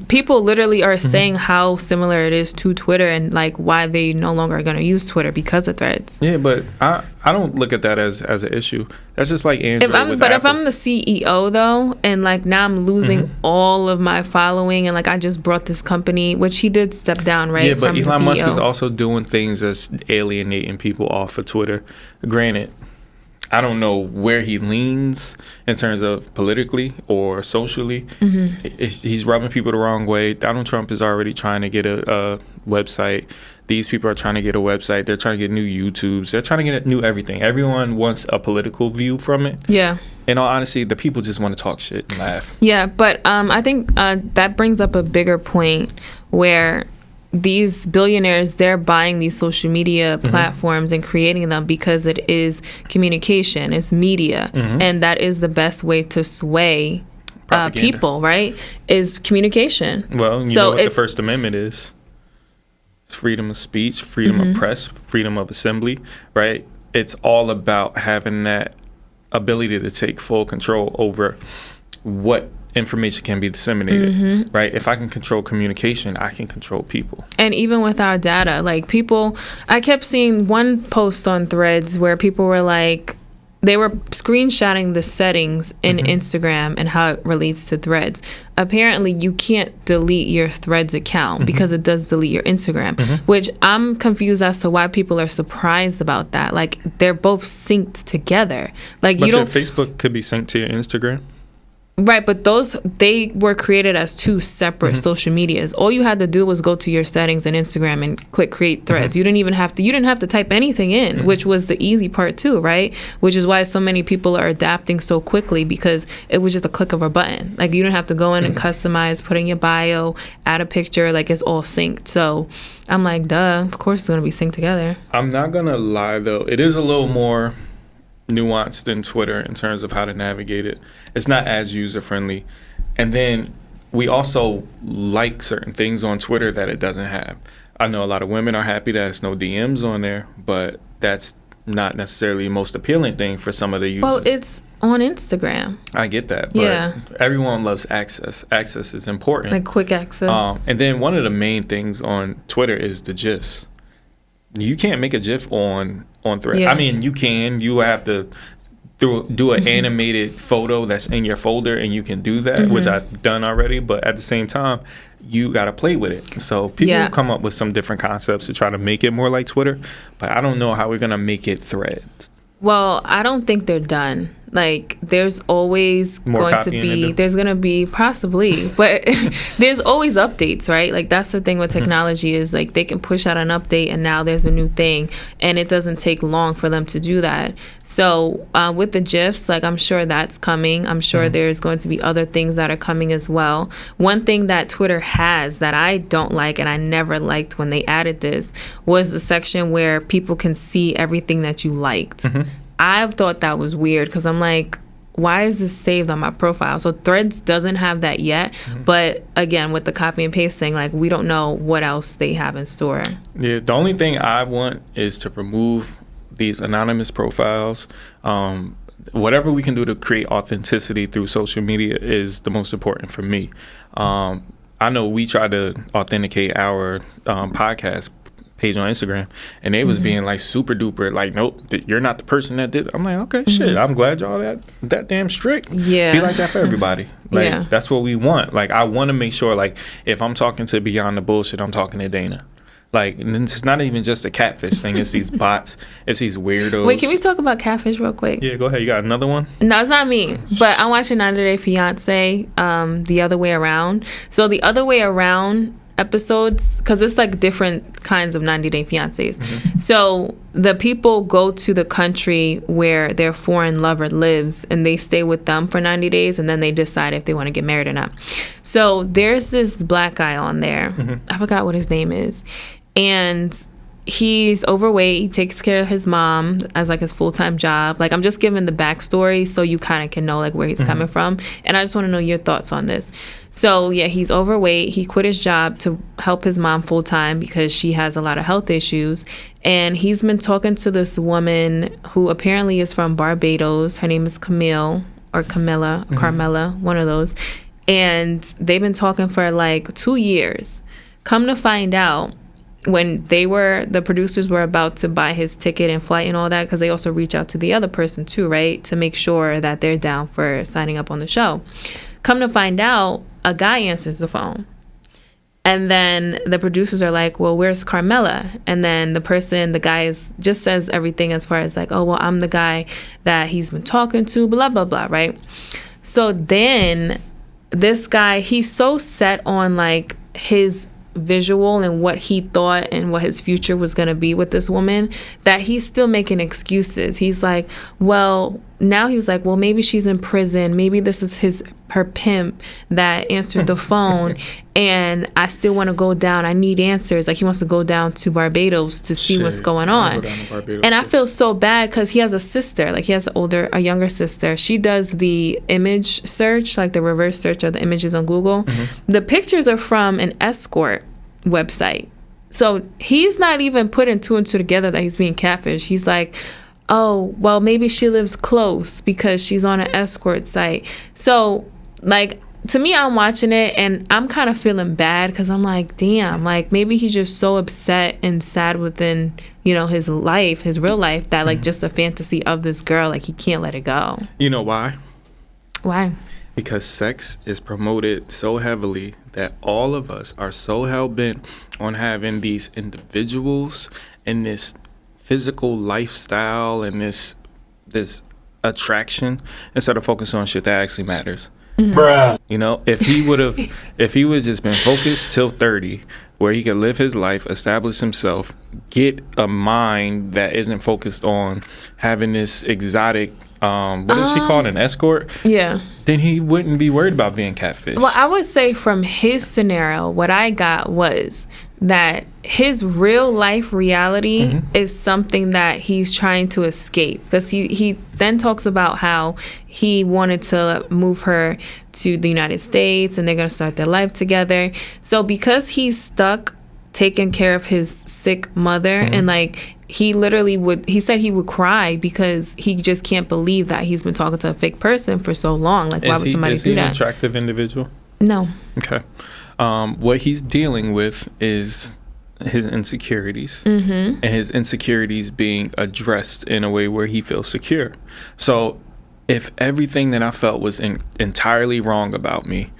S1: people literally are saying how similar it is to Twitter and like why they no longer are going to use Twitter because of Threads.
S2: Yeah, but I don't look at that as an issue. That's just like Android with Apple.
S1: If I'm the CEO though, and like now I'm losing all of my following, and like I just brought this company, which he did step down, right?
S2: Yeah, but Elon Musk is also doing things that's alienating people off of Twitter. Granted, I don't know where he leans in terms of politically or socially. He's rubbing people the wrong way. Donald Trump is already trying to get a website. These people are trying to get a website. They're trying to get new YouTubes. They're trying to get new everything. Everyone wants a political view from it. Yeah. In all honesty, the people just want to talk shit and laugh.
S1: Yeah, but I think that brings up a bigger point where these billionaires, they're buying these social media platforms and creating them because it is communication, it's media, and that is the best way to sway people, right? Is communication.
S2: Well, you know what the First Amendment is. It's freedom of speech, freedom of press, freedom of assembly, right? It's all about having that ability to take full control over what information can be disseminated, right? If I can control communication, I can control people.
S1: And even with our data, like people, I kept seeing one post on Threads where people were like, they were screenshotting the settings in Instagram and how it relates to Threads. Apparently, you can't delete your Threads account because it does delete your Instagram, which I'm confused as to why people are surprised about that. Like, they're both synced together. Like,
S2: but your Facebook could be synced to your Instagram.
S1: Right, but they were created as two separate social medias. All you had to do was go to your settings in Instagram and click create threads. You didn't have to type anything in, which was the easy part too, right? Which is why so many people are adapting so quickly, because it was just a click of a button. Like, you didn't have to go in and customize, put in your bio, add a picture, like it's all synced. So I'm like, duh, of course it's going to be synced together.
S2: I'm not going to lie though. It is a little more nuanced than Twitter in terms of how to navigate it. It's not as user friendly. And then we also like certain things on Twitter that it doesn't have. I know a lot of women are happy that it's no DMs on there, but that's not necessarily the most appealing thing for some of the users.
S1: Well, it's on Instagram.
S2: I get that, but everyone loves access. Access is important.
S1: Like quick access.
S2: And then one of the main things on Twitter is the GIFs. You can't make a GIF on Thread.
S1: Yeah.
S2: I mean, you can. You have to do an animated photo that's in your folder, and you can do that, which I've done already. But at the same time, you got to play with it. So people come up with some different concepts to try to make it more like Twitter. But I don't know how we're going to make it Threads.
S1: Well, I don't think they're done. Like, there's always
S2: More
S1: going to be, there's going to be possibly, but there's always updates, right? Like, that's the thing with technology is, like, they can push out an update and now there's a new thing. And it doesn't take long for them to do that. So with the GIFs, like, I'm sure that's coming. I'm sure there's going to be other things that are coming as well. One thing that Twitter has that I don't like, and I never liked when they added this, was the section where people can see everything that you liked. I've thought that was weird because I'm like, why is this saved on my profile? So Threads doesn't have that yet. But again, with the copy and paste thing, like, we don't know what else they have in store.
S2: Yeah, the only thing I want is to remove these anonymous profiles. Whatever we can do to create authenticity through social media is the most important for me. I know we try to authenticate our podcast page on Instagram, and they was being like super duper like, nope, you're not the person that did. I'm like, okay, shit, I'm glad y'all that damn strict.
S1: Yeah,
S2: be like that for everybody. Like, that's what we want. Like, I want to make sure, like, if I'm talking to Beyond the Bullshit, I'm talking to Dana. Like, and it's not even just a catfish thing. It's these bots. It's these weirdos.
S1: Wait, can we talk about catfish real quick?
S2: Yeah, go ahead. You got another one?
S1: No, it's not me. But I'm watching 90 Day Fiance, the other way around. So the other way around episodes, because it's like different kinds of 90 Day Fiancés. So the people go to the country where their foreign lover lives, and they stay with them for 90 days, and then they decide if they want to get married or not. So there's this black guy on there. I forgot what his name is. And he's overweight. He takes care of his mom as like his full-time job. Like, I'm just giving the backstory so you kind of can know like where he's coming from. And I just want to know your thoughts on this. So yeah, he's overweight. He quit his job to help his mom full-time because she has a lot of health issues. And he's been talking to this woman who apparently is from Barbados. Her name is Camille or Camilla, Carmela, one of those. And they've been talking for like 2 years. Come to find out, when the producers were about to buy his ticket and flight and all that, because they also reach out to the other person too, right, to make sure that they're down for signing up on the show. Come to find out, a guy answers the phone. And then the producers are like, well, where's Carmela? And then the guy just says everything as far as like, oh, well, I'm the guy that he's been talking to, blah, blah, blah, right? So then this guy, he's so set on like his visual and what he thought and what his future was going to be with this woman that he's still making excuses. He's like, well, now he was like, well, maybe she's in prison. Maybe this is her pimp that answered the phone, and I still want to go down. I need answers. Like, he wants to go down to Barbados to see what's going on. And I feel so bad because he has a sister. Like, he has a younger sister. She does the image search, like the reverse search of the images on Google. The pictures are from an escort website. So he's not even putting two and two together that he's being catfished. He's like, oh, well, maybe she lives close because she's on an escort site. So, like, to me, I'm watching it and I'm kind of feeling bad because I'm like, damn, like, maybe he's just so upset and sad within, you know, his life, his real life, that like just a fantasy of this girl, like, he can't let it go.
S2: You know why?
S1: Why?
S2: Because sex is promoted so heavily that all of us are so hell-bent on having these individuals and this physical lifestyle and this attraction instead of focusing on shit that actually matters. Bruh. You know, if he would just been focused till 30, where he could live his life, establish himself, get a mind that isn't focused on having this exotic, what is she called, an escort?
S1: Yeah.
S2: Then he wouldn't be worried about being catfish.
S1: Well, I would say from his scenario, what I got was that his real life reality is something that he's trying to escape, because he then talks about how he wanted to move her to the United States and they're going to start their life together. So because he's stuck taking care of his sick mother, and like he said he would cry because he just can't believe that he's been talking to a fake person for so long. Like, why would somebody do that? Is he
S2: an attractive individual?
S1: No.
S2: Okay. What he's dealing with is his insecurities, and his insecurities being addressed in a way where he feels secure. So if everything that I felt was entirely wrong about me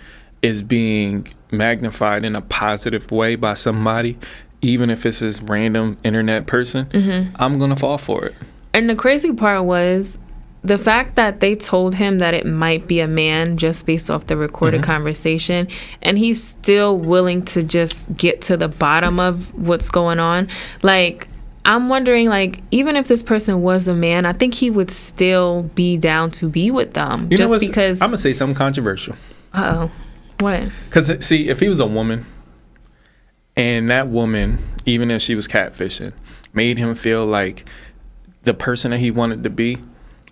S2: is being magnified in a positive way by somebody, even if it's this random internet person, I'm gonna fall for it.
S1: And the crazy part was the fact that they told him that it might be a man just based off the recorded conversation, and he's still willing to just get to the bottom of what's going on. Like, I'm wondering, like, even if this person was a man, I think he would still be down to be with them.
S2: You just because I'm gonna say something controversial.
S1: What?
S2: Because see, if he was a woman, and that woman, even if she was catfishing, made him feel like the person that he wanted to be,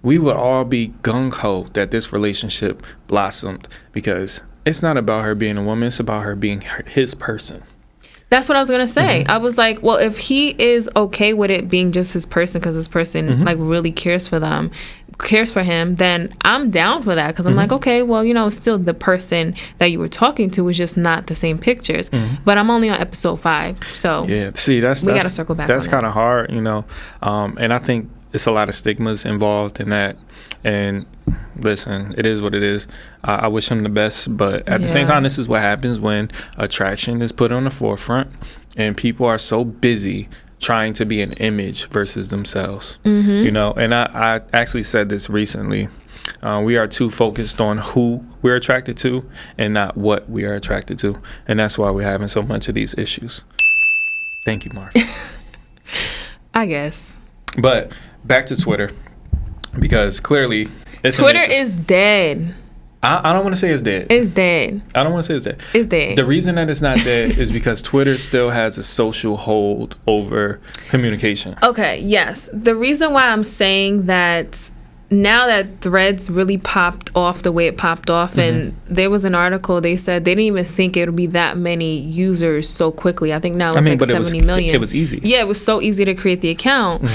S2: we would all be gung-ho that this relationship blossomed, because it's not about her being a woman, it's about her being his person.
S1: That's what I was going to say. I was like, well, if he is okay with it being just his person, because this person like really cares for him, then I'm down for that, because I'm like, okay, well, you know, still the person that you were talking to was just not the same pictures. But I'm only on episode 5, so
S2: yeah. See, we got to circle back. That's kind of hard, you know, and I think it's a lot of stigmas involved in that. And listen, it is what it is. I wish him the best, but at the same time, this is what happens when attraction is put on the forefront and people are so busy trying to be an image versus themselves. You know, and I actually said this recently. We are too focused on who we're attracted to and not what we are attracted to, and that's why we're having so much of these issues. Thank you, Mark.
S1: I guess.
S2: But back to Twitter, because clearly
S1: Twitter is dead.
S2: I don't want to say it's dead.
S1: It's dead.
S2: I don't want to say it's dead.
S1: It's dead.
S2: The reason that it's not dead is because Twitter still has a social hold over communication.
S1: Okay, yes. The reason why I'm saying that now that Threads really popped off the way it popped off, and there was an article, they said they didn't even think it would be that many users so quickly. I think now it's like 70 million.
S2: It was easy.
S1: Yeah, it was so easy to create the account.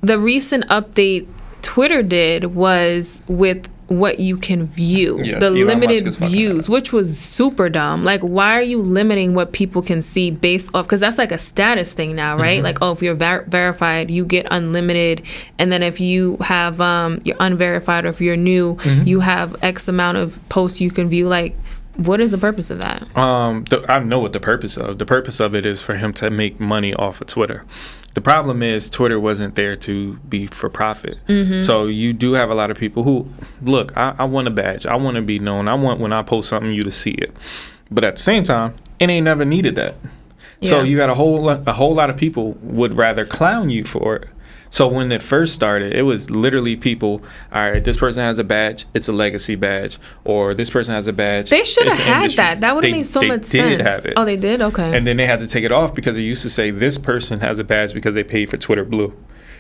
S1: The recent update Twitter did was with what you can view, the limited views, which was super dumb. Like, why are you limiting what people can see based off? Because that's like a status thing now, right? Like, oh, if you're verified, you get unlimited, and then if you have you're unverified, or if you're new, you have X amount of posts you can view. Like, what is the purpose of that?
S2: I know what the purpose of. The purpose of it is for him to make money off of Twitter. The problem is Twitter wasn't there to be for profit. So you do have a lot of people who, look, I want a badge. I want to be known. I want, when I post something, you to see it. But at the same time, it ain't never needed that. So you got a whole lot of people would rather clown you for it. So when it first started, it was literally people, all right, this person has a badge, it's a legacy badge. Or this person has a badge.
S1: They should have had that. That would have made so much sense. They did have it. Oh, they did? Okay.
S2: And then they had to take it off because it used to say this person has a badge because they paid for Twitter Blue.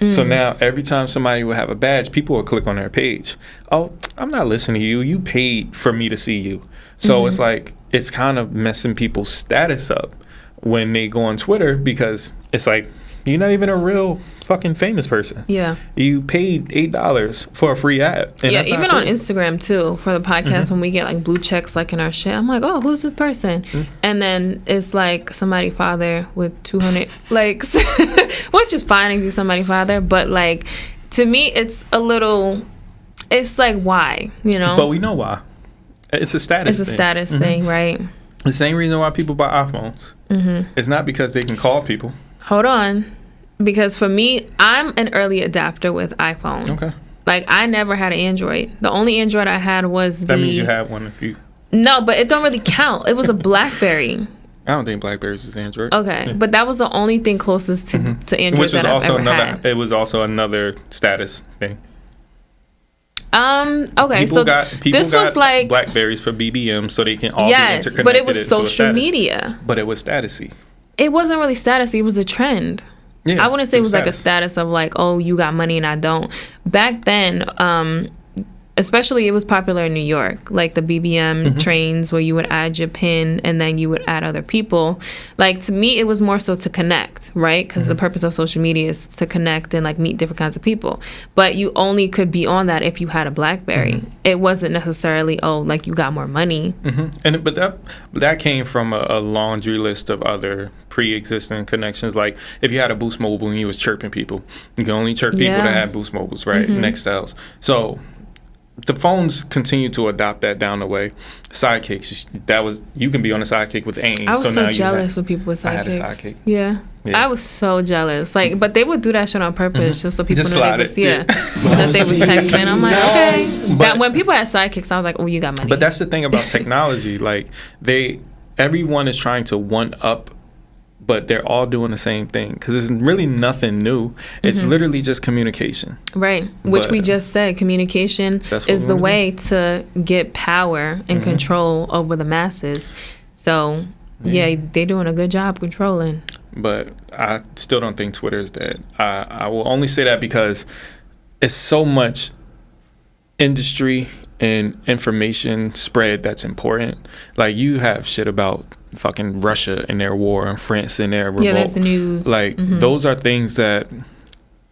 S2: So now every time somebody would have a badge, people would click on their page. Oh, I'm not listening to you. You paid for me to see you. So it's like, it's kind of messing people's status up when they go on Twitter, because it's like, you're not even a real fucking famous person. Yeah. You paid $8 for a free ad.
S1: And yeah, even on Instagram too, for the podcast, when we get like blue checks like in our shit, I'm like, oh, who's this person? And then it's like somebody father with 200 likes, which is fine if you're somebody father, but like, to me, it's a little, it's like, why, you know?
S2: But we know why. It's a status thing.
S1: It's a status thing, right?
S2: The same reason why people buy iPhones. It's not because they can call people.
S1: Hold on. Because for me, I'm an early adapter with iPhones. Okay. Like, I never had an Android. The only Android I had was
S2: That means you had one if you...
S1: No, but it don't really count. It was a BlackBerry.
S2: I don't think BlackBerry's is Android.
S1: Okay. Yeah. But that was the only thing closest to Android
S2: Which
S1: that I've ever had.
S2: It was also another status thing.
S1: Okay,
S2: people
S1: this was like
S2: BlackBerries for BBM so they can all be interconnected.
S1: Yes, but it was social media.
S2: But it was statusy.
S1: it wasn't really status. It was a trend.
S2: Yeah,
S1: I wouldn't say it was like a
S2: status.
S1: status of like, oh, you got money and I don't. Back then, especially it was popular in New York, like the BBM trains where you would add your pin and then you would add other people. Like, to me, it was more so to connect, right? Because the purpose of social media is to connect and like meet different kinds of people. But you only could be on that if you had a BlackBerry. It wasn't necessarily, oh, like you got more money.
S2: And but that came from a laundry list of other pre-existing connections. Like if you had a Boost Mobile and you was chirping people, you can only chirp people that had Boost Mobiles, right? Nextels. So the phones continue to adopt that down the way. Sidekicks, that was, you can be on a sidekick with AIM.
S1: I was so
S2: now
S1: jealous with people with sidekicks.
S2: I had a sidekick.
S1: Yeah. I was so jealous. Like, but they would do that shit on purpose just so people
S2: Just
S1: knew they
S2: slide
S1: was,
S2: it.
S1: that they was texting. I'm like, okay. That when people had sidekicks, I was like, oh, you got money.
S2: But that's the thing about technology. Like everyone is trying to one up, but they're all doing the same thing because it's really nothing new. It's literally just communication.
S1: Right. Which
S2: But
S1: we just said, communication is the way to get power and control over the masses. So, yeah, they're doing a good job controlling.
S2: But I still don't think Twitter is dead. I will only say that because it's so much industry and information spread that's important. Like, you have shit about fucking Russia and their war and France and their revolt.
S1: Yeah, that's the news.
S2: Like, those are things that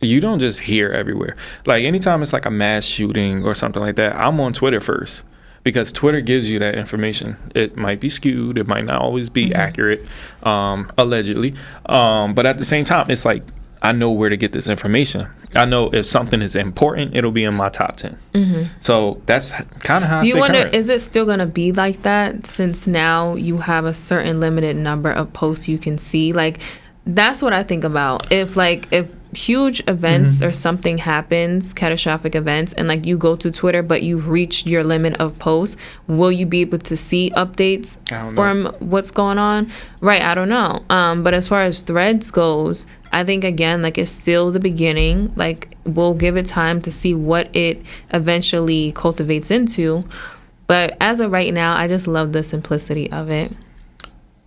S2: you don't just hear everywhere. Like, anytime it's like a mass shooting or something like that, I'm on Twitter first. Because Twitter gives you that information. It might be skewed. It might not always be accurate, allegedly. But at the same time, it's like, I know where to get this information. I know if something is important, it'll be in my top 10. So that's kind of how I
S1: Do you
S2: stay
S1: wonder,
S2: current.
S1: is it still going to be like that since now you have a certain limited number of posts you can see? Like, that's what I think about. If huge events or something happens, catastrophic events, and like you go to Twitter but you've reached your limit of posts, will you be able to see updates from what's going on? Right, I don't know. But as far as Threads goes, I think again, like, it's still the beginning. Like, we'll give it time to see what it eventually cultivates into. But as of right now, I just love the simplicity of it.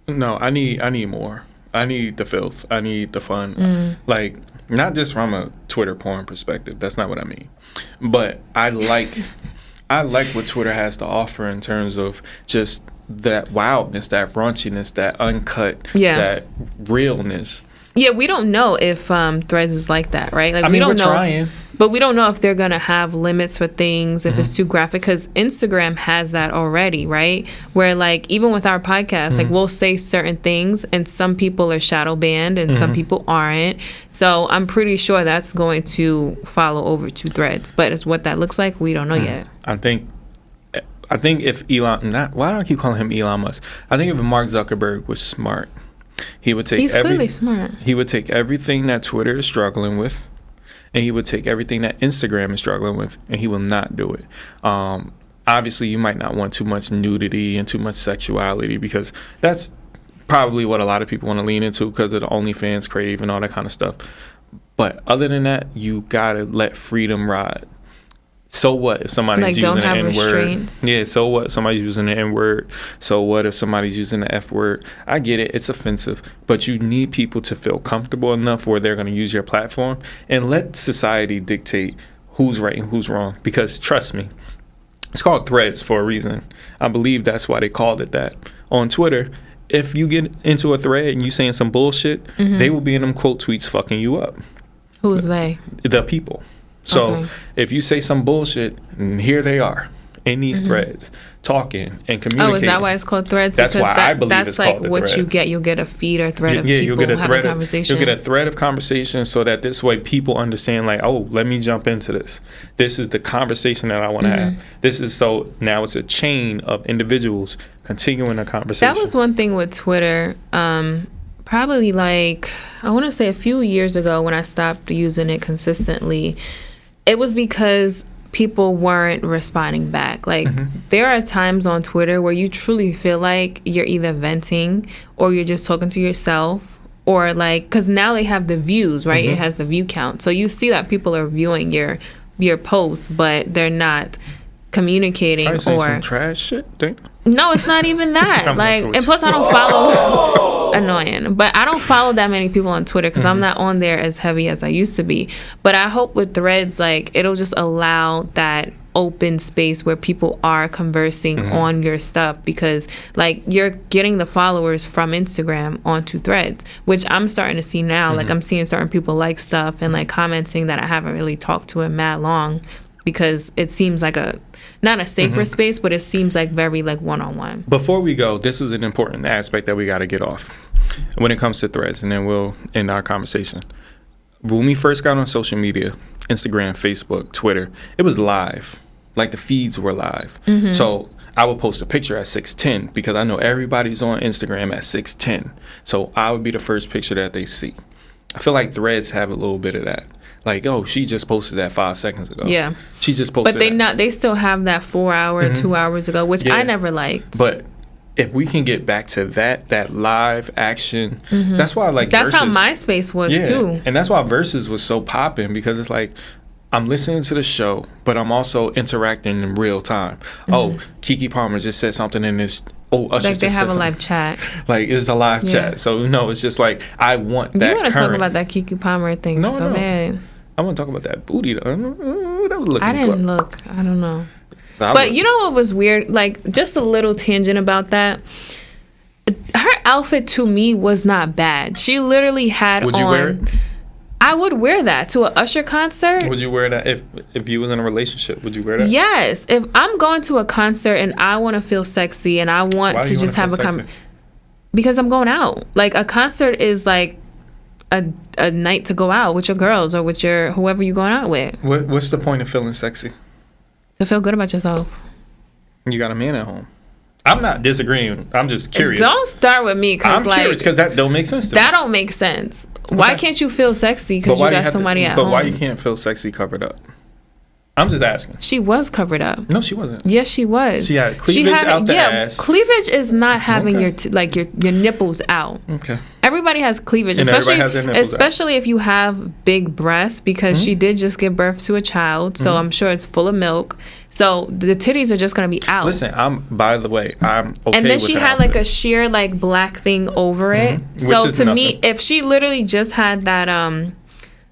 S2: No, I need more. I need the filth. I need the fun. Like, not just from a Twitter porn perspective. That's not what I mean. But I like what Twitter has to offer in terms of just that wildness, that raunchiness, that uncut, that realness.
S1: Yeah, we don't know if Threads is like that, right? Like,
S2: I mean,
S1: we don't
S2: we're
S1: know.
S2: trying.
S1: But we don't know if they're going to have limits for things, if it's too graphic, because Instagram has that already, right? Where, like, even with our podcast, like, we'll say certain things and some people are shadow banned and some people aren't. So I'm pretty sure that's going to follow over to Threads. But as what that looks like, we don't know yet.
S2: I think if why do I keep calling him Elon Musk? I think if Mark Zuckerberg was smart, he would take
S1: He's clearly smart.
S2: He would take everything that Twitter is struggling with, and he would take everything that Instagram is struggling with, and he will not do it. Obviously, you might not want too much nudity and too much sexuality because that's probably what a lot of people want to lean into because of the OnlyFans crave and all that kind of stuff. But other than that, you gotta let freedom ride. So what if somebody's
S1: Like,
S2: using
S1: don't
S2: the
S1: have
S2: N-word?
S1: restraints.
S2: Yeah, so what if somebody's using the N-word? So what if somebody's using the F-word? I get it, it's offensive, but you need people to feel comfortable enough where they're going to use your platform and let society dictate who's right and who's wrong. Because trust me, it's called Threads for a reason. I believe that's why they called it that. On Twitter, if you get into a thread and you saying some bullshit, they will be in them quote tweets fucking you up.
S1: Who's they?
S2: The people. So if you say some bullshit, here they are in these threads talking and communicating.
S1: Oh, is that why it's called Threads?
S2: That's
S1: because
S2: why I believe
S1: that's
S2: it's
S1: like
S2: called the
S1: what
S2: thread.
S1: you get. You'll get a feed or thread of people
S2: you'll get a
S1: having
S2: thread
S1: conversation.
S2: You'll get a thread of conversation so that this way people understand, like, oh, let me jump into this. This is the conversation that I want to have. This is so now it's a chain of individuals continuing a conversation.
S1: That was one thing with Twitter. Probably like, I want to say a few years ago when I stopped using it consistently. It was because people weren't responding back. Like, there are times on Twitter where you truly feel like you're either venting or you're just talking to yourself, or like, because now they have the views, right? It has the view count. So you see that people are viewing your posts, but they're not communicating
S2: I say
S1: or
S2: some trash shit.
S1: No, it's not even that. Like, and plus I don't follow annoying, but I don't follow that many people on Twitter because I'm not on there as heavy as I used to be. But I hope with Threads, like, it'll just allow that open space where people are conversing on your stuff, because like you're getting the followers from Instagram onto Threads, which I'm starting to see now. Like, I'm seeing certain people like stuff and like commenting that I haven't really talked to in mad long, because it seems like a not a safer space, but it seems like very like one-on-one.
S2: Before we go, this is an important aspect that we got to get off when it comes to Threads, and then we'll end our conversation. When we first got on social media, Instagram, Facebook, Twitter, it was live. Like, the feeds were live. So I would post a picture at 6:10 because I know everybody's on Instagram at 6:10. So I would be the first picture that they see. I feel like Threads have a little bit of that. Like, oh, she just posted that 5 seconds ago.
S1: Yeah.
S2: She just posted
S1: But they still have that 4 hour, 2 hours ago, which I never liked.
S2: But if we can get back to that live action, that's why I like
S1: That's
S2: Versus.
S1: how MySpace was too.
S2: And that's why Versus was so popping, because it's like, I'm listening to the show, but I'm also interacting in real time. Oh, Keke Palmer just said something in this. Oh, Usher
S1: Like, they
S2: just
S1: have
S2: said
S1: a live
S2: something.
S1: chat.
S2: Like, it's a live chat. So, no, it's just like, I want that.
S1: You want to talk
S2: current.
S1: about that Keke Palmer thing so bad.
S2: I want to talk about that booty, though. That was looking
S1: I didn't
S2: good.
S1: look. I don't know. But you know what was weird? Like, just a little tangent about that. Her outfit to me was not bad. She literally had
S2: Would you wear it?
S1: I would wear that to an Usher concert.
S2: Would you wear that if you was in a relationship? Would you wear that?
S1: Yes. If I'm going to a concert and I want to feel sexy and I want to just have a because I'm going out. Like, a concert is like a night to go out with your girls or with your whoever you're going out with.
S2: What's the point of feeling sexy?
S1: To feel good about yourself.
S2: You got a man at home. I'm not disagreeing. I'm just curious.
S1: Don't start with me, because
S2: I'm curious because that don't make sense to me.
S1: That don't make sense. Why can't you feel sexy because you got somebody at home?
S2: But why you can't feel sexy covered up? I'm just asking.
S1: She was covered up.
S2: No, she wasn't.
S1: Yes, she was.
S2: She had cleavage out the ass.
S1: Cleavage is not having your nipples out.
S2: Okay.
S1: Everybody has cleavage,
S2: And
S1: especially
S2: everybody has their nipples
S1: especially if you have big breasts, because she did just give birth to a child, so I'm sure it's full of milk. So the titties are just gonna be out.
S2: Listen, by the way, I'm okay with
S1: and then she had
S2: outfit.
S1: like a sheer like black thing over it. So to me, if she literally just had that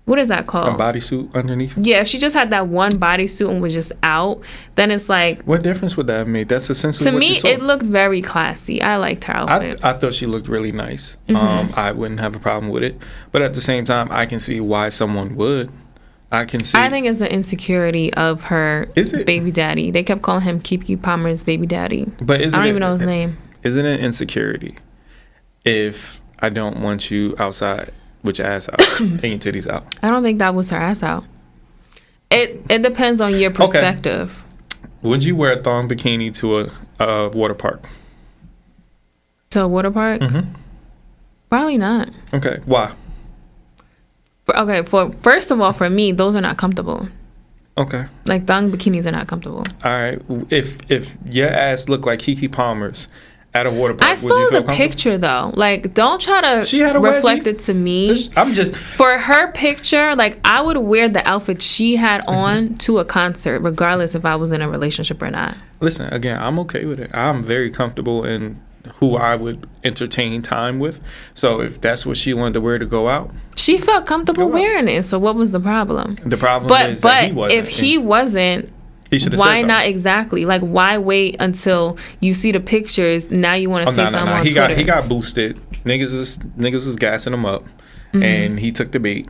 S1: what is that called?
S2: A bodysuit underneath?
S1: Yeah, if she just had that one bodysuit and was just out, then it's like...
S2: What difference would that have made? That's essentially what you saw.
S1: To me, it looked very classy. I liked her outfit.
S2: I thought she looked really nice. I wouldn't have a problem with it. But at the same time, I can see why someone would. I can see...
S1: I think it's an insecurity of her baby daddy. They kept calling him Keke Palmer's baby daddy.
S2: But I
S1: don't even know his name.
S2: Isn't it insecurity if I don't want you outside with your ass out and your titties out?
S1: I don't think that was her ass out. It depends on your perspective.
S2: Okay. Would you wear a thong bikini to a water park?
S1: To a water park? Probably not.
S2: Okay. Why?
S1: First of all, for me, those are not comfortable.
S2: Okay.
S1: Like, thong bikinis are not comfortable.
S2: All right. If your ass looked like Keke Palmer's at a water park,
S1: I saw the picture though. Like, don't try to reflect it to me. For her picture, like, I would wear the outfit she had on to a concert, regardless if I was in a relationship or not.
S2: Listen, again, I'm okay with it. I'm very comfortable in who I would entertain time with. So if that's what she wanted to wear to go out,
S1: she felt comfortable wearing it. So what was the problem?
S2: The problem is that he wasn't.
S1: If he wasn't, why not exactly? Like, why wait until you see the pictures? Now you want to say something on Twitter.
S2: He got boosted. Niggas was gassing him up, and he took the bait.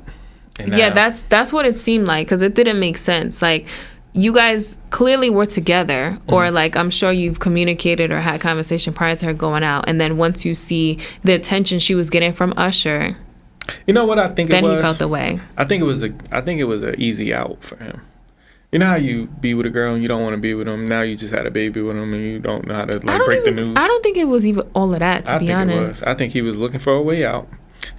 S1: Yeah, that's what it seemed like, because it didn't make sense. Like, you guys clearly were together, or like, I'm sure you've communicated or had conversation prior to her going out, and then once you see the attention she was getting from Usher,
S2: you know what I think
S1: then
S2: it was?
S1: he felt the way.
S2: I think it was an easy out for him. You know how you be with a girl and you don't want to be with them. Now you just had a baby with them and you don't know how to break the news.
S1: I don't think it was even all of that, to be honest.
S2: I think he was looking for a way out,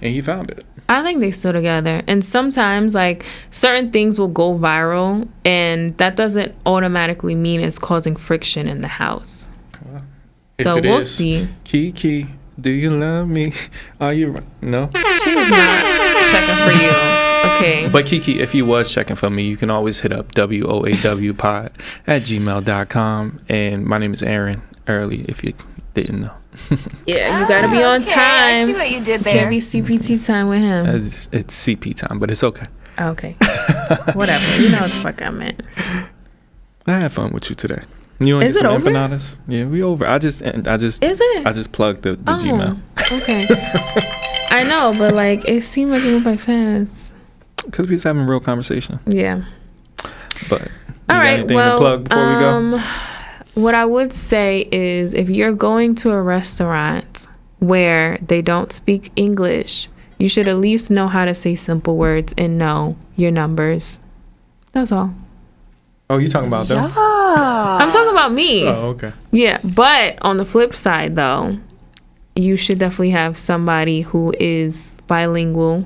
S2: and he found it.
S1: I think they still together. And sometimes, like, certain things will go viral, and that doesn't automatically mean it's causing friction in the house.
S2: Well,
S1: so we'll see.
S2: Keke, do you love me? Are you... No?
S1: She was not checking for you. Okay.
S2: But Keke, if you was checking for me, you can always hit up WOAWpod@gmail.com. And my name is Aaron early if you didn't know.
S1: Yeah, you gotta be on
S3: okay.
S1: time.
S3: I see what you did there.
S1: Can't be CPT time with him.
S2: It's CP time, but it's okay.
S1: Okay. Whatever. You know what the fuck I meant.
S2: I had fun with you today. You want to
S1: Is
S2: get
S1: it
S2: some
S1: over?
S2: empanadas? Yeah, we over. I just
S1: Is it?
S2: I just plugged the Gmail.
S1: Okay. I know, but like it seemed like it went by fast.
S2: Because we was having a real conversation.
S1: Yeah.
S2: But you
S1: All
S2: got
S1: right.
S2: anything
S1: Well,
S2: to plug before we go?
S1: What I would say is if you're going to a restaurant where they don't speak English, you should at least know how to say simple words and know your numbers. That's all.
S2: Oh, you talking about them?
S1: I'm talking about me.
S2: Oh, okay.
S1: Yeah, but on the flip side, though, you should definitely have somebody who is bilingual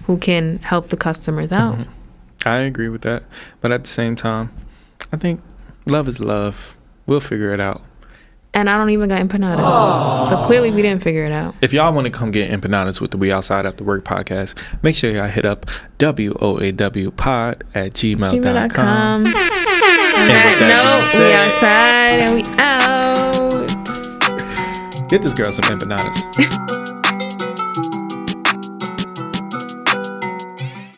S1: who can help the customers out.
S2: Mm-hmm. I agree with that. But at the same time, I think love is love. We'll figure it out.
S1: And I don't even got empanadas. So clearly we didn't figure it out.
S2: If y'all want to come get empanadas with the We Outside After Work podcast, make sure y'all hit up WOAWpod@gmail.com.
S1: On that note, we outside and we out.
S2: Get this girl some empanadas.